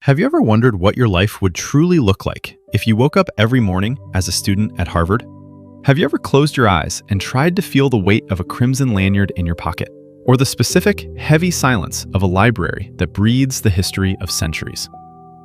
Have you ever wondered what your life would truly look like if you woke up every morning as a student at Harvard? Have you ever closed your eyes and tried to feel the weight of a crimson lanyard in your pocket, or the specific, heavy silence of a library that breathes the history of centuries?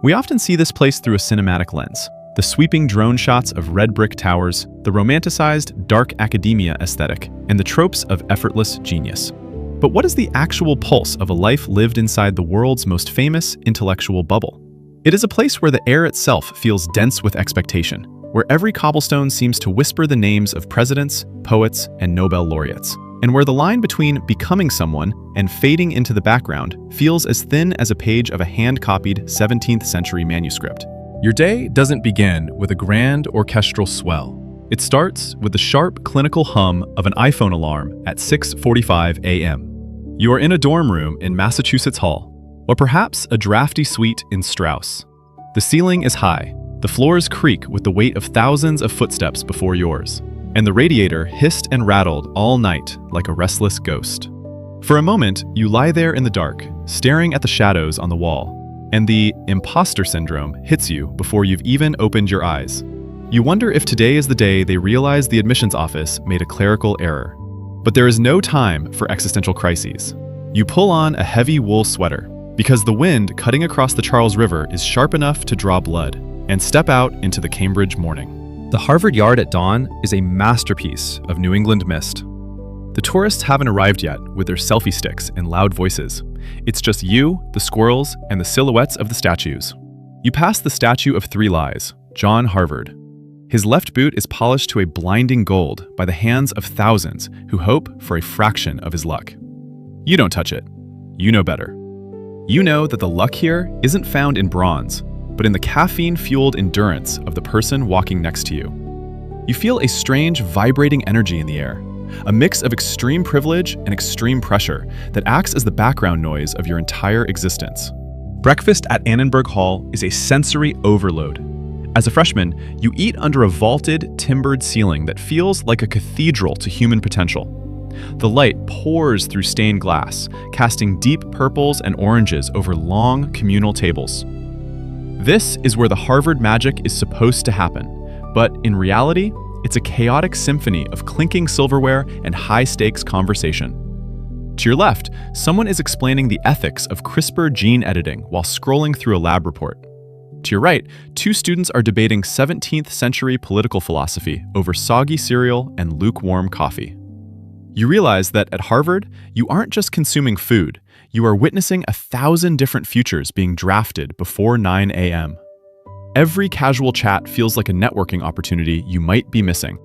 We often see this place through a cinematic lens, the sweeping drone shots of red brick towers, the romanticized dark academia aesthetic, and the tropes of effortless genius. But what is the actual pulse of a life lived inside the world's most famous intellectual bubble? It is a place where the air itself feels dense with expectation, where every cobblestone seems to whisper the names of presidents, poets, and Nobel laureates, and where the line between becoming someone and fading into the background feels as thin as a page of a hand-copied 17th century manuscript. Your day doesn't begin with a grand orchestral swell. It starts with the sharp clinical hum of an iPhone alarm at 6:45 a.m. You are in a dorm room in Massachusetts Hall, or perhaps a drafty suite in Strauss. The ceiling is high, the floors creak with the weight of thousands of footsteps before yours, and the radiator hissed and rattled all night like a restless ghost. For a moment, you lie there in the dark, staring at the shadows on the wall, and the imposter syndrome hits you before you've even opened your eyes. You wonder if today is the day they realize the admissions office made a clerical error. But there is no time for existential crises. You pull on a heavy wool sweater, because the wind cutting across the Charles River is sharp enough to draw blood, and step out into the Cambridge morning. The Harvard Yard at dawn is a masterpiece of New England mist. The tourists haven't arrived yet with their selfie sticks and loud voices. It's just you, the squirrels, and the silhouettes of the statues. You pass the statue of Three Lies, John Harvard. His left boot is polished to a blinding gold by the hands of thousands who hope for a fraction of his luck. You don't touch it. You know better. You know that the luck here isn't found in bronze, but in the caffeine-fueled endurance of the person walking next to you. You feel a strange, vibrating energy in the air, a mix of extreme privilege and extreme pressure that acts as the background noise of your entire existence. Breakfast at Annenberg Hall is a sensory overload. As a freshman, you eat under a vaulted, timbered ceiling that feels like a cathedral to human potential. The light pours through stained glass, casting deep purples and oranges over long, communal tables. This is where the Harvard magic is supposed to happen, but in reality, it's a chaotic symphony of clinking silverware and high-stakes conversation. To your left, someone is explaining the ethics of CRISPR gene editing while scrolling through a lab report. To your right, two students are debating 17th century political philosophy over soggy cereal and lukewarm coffee. You realize that at Harvard, you aren't just consuming food, you are witnessing 1,000 different futures being drafted before 9 a.m. Every casual chat feels like a networking opportunity you might be missing.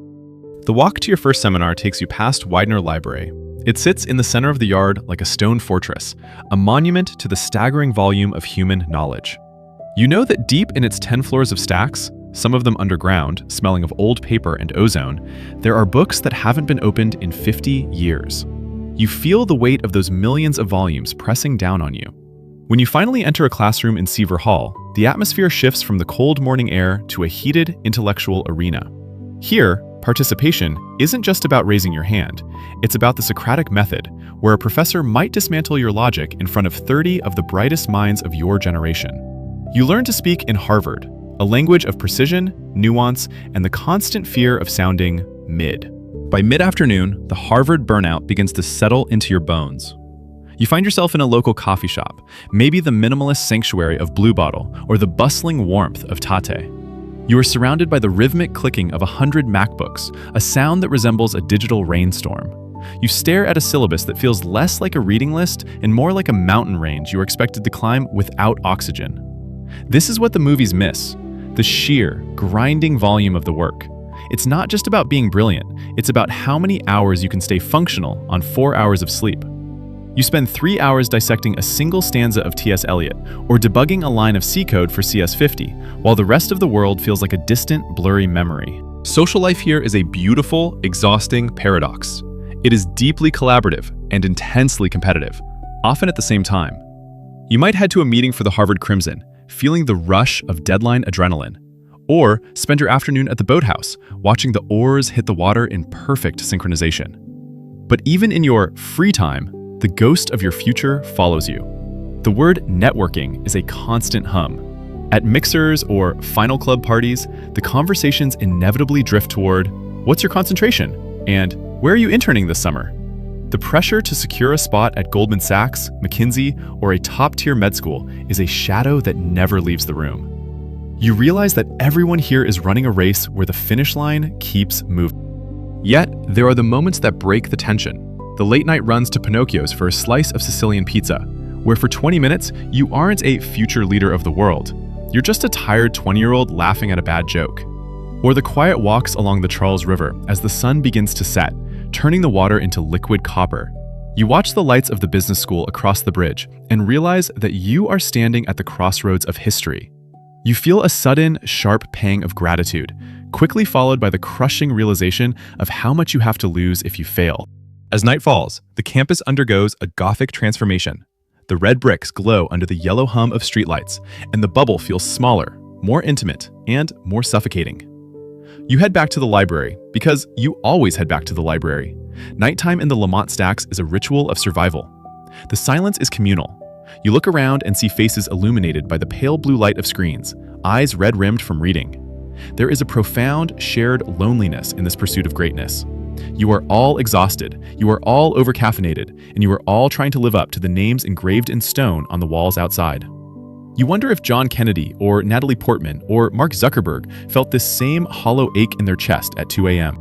The walk to your first seminar takes you past Widener Library. It sits in the center of the yard like a stone fortress, a monument to the staggering volume of human knowledge. You know that deep in its 10 floors of stacks, some of them underground, smelling of old paper and ozone, there are books that haven't been opened in 50 years. You feel the weight of those millions of volumes pressing down on you. When you finally enter a classroom in Seaver Hall, the atmosphere shifts from the cold morning air to a heated intellectual arena. Here, participation isn't just about raising your hand, it's about the Socratic method, where a professor might dismantle your logic in front of 30 of the brightest minds of your generation. You learn to speak in Harvard, a language of precision, nuance, and the constant fear of sounding mid. By mid-afternoon, the Harvard burnout begins to settle into your bones. You find yourself in a local coffee shop, maybe the minimalist sanctuary of Blue Bottle or the bustling warmth of Tate. You are surrounded by the rhythmic clicking of 100 MacBooks, a sound that resembles a digital rainstorm. You stare at a syllabus that feels less like a reading list and more like a mountain range you are expected to climb without oxygen. This is what the movies miss, the sheer, grinding volume of the work. It's not just about being brilliant, it's about how many hours you can stay functional on 4 hours of sleep. You spend 3 hours dissecting a single stanza of T.S. Eliot or debugging a line of C code for CS50, while the rest of the world feels like a distant, blurry memory. Social life here is a beautiful, exhausting paradox. It is deeply collaborative and intensely competitive, often at the same time. You might head to a meeting for the Harvard Crimson, feeling the rush of deadline adrenaline, or spend your afternoon at the boathouse, watching the oars hit the water in perfect synchronization. But even in your free time, the ghost of your future follows you. The word networking is a constant hum. At mixers or final club parties, the conversations inevitably drift toward, "What's your concentration?" and "Where are you interning this summer?" The pressure to secure a spot at Goldman Sachs, McKinsey, or a top-tier med school is a shadow that never leaves the room. You realize that everyone here is running a race where the finish line keeps moving. Yet, there are the moments that break the tension. The late-night runs to Pinocchio's for a slice of Sicilian pizza, where for 20 minutes, you aren't a future leader of the world. You're just a tired 20-year-old laughing at a bad joke. Or the quiet walks along the Charles River as the sun begins to set, turning the water into liquid copper. You watch the lights of the business school across the bridge and realize that you are standing at the crossroads of history. You feel a sudden, sharp pang of gratitude, quickly followed by the crushing realization of how much you have to lose if you fail. As night falls, the campus undergoes a Gothic transformation. The red bricks glow under the yellow hum of streetlights, and the bubble feels smaller, more intimate, and more suffocating. You head back to the library, because you always head back to the library. Nighttime in the Lamont Stacks is a ritual of survival. The silence is communal. You look around and see faces illuminated by the pale blue light of screens, eyes red-rimmed from reading. There is a profound, shared loneliness in this pursuit of greatness. You are all exhausted, you are all overcaffeinated, and you are all trying to live up to the names engraved in stone on the walls outside. You wonder if John Kennedy or Natalie Portman or Mark Zuckerberg felt this same hollow ache in their chest at 2 a.m.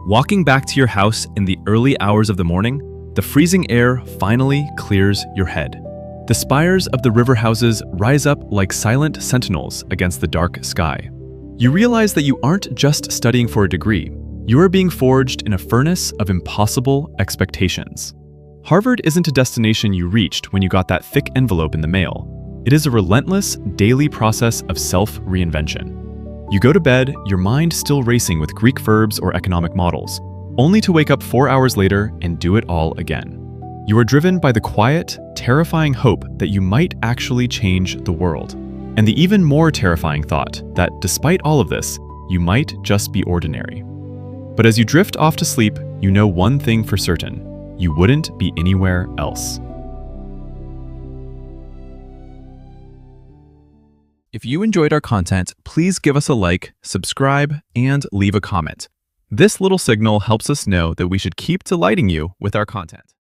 Walking back to your house in the early hours of the morning, the freezing air finally clears your head. The spires of the river houses rise up like silent sentinels against the dark sky. You realize that you aren't just studying for a degree. You are being forged in a furnace of impossible expectations. Harvard isn't a destination you reached when you got that thick envelope in the mail. It is a relentless, daily process of self-reinvention. You go to bed, your mind still racing with Greek verbs or economic models, only to wake up 4 hours later and do it all again. You are driven by the quiet, terrifying hope that you might actually change the world, and the even more terrifying thought that, despite all of this, you might just be ordinary. But as you drift off to sleep, you know one thing for certain: you wouldn't be anywhere else. If you enjoyed our content, please give us a like, subscribe, and leave a comment. This little signal helps us know that we should keep delighting you with our content.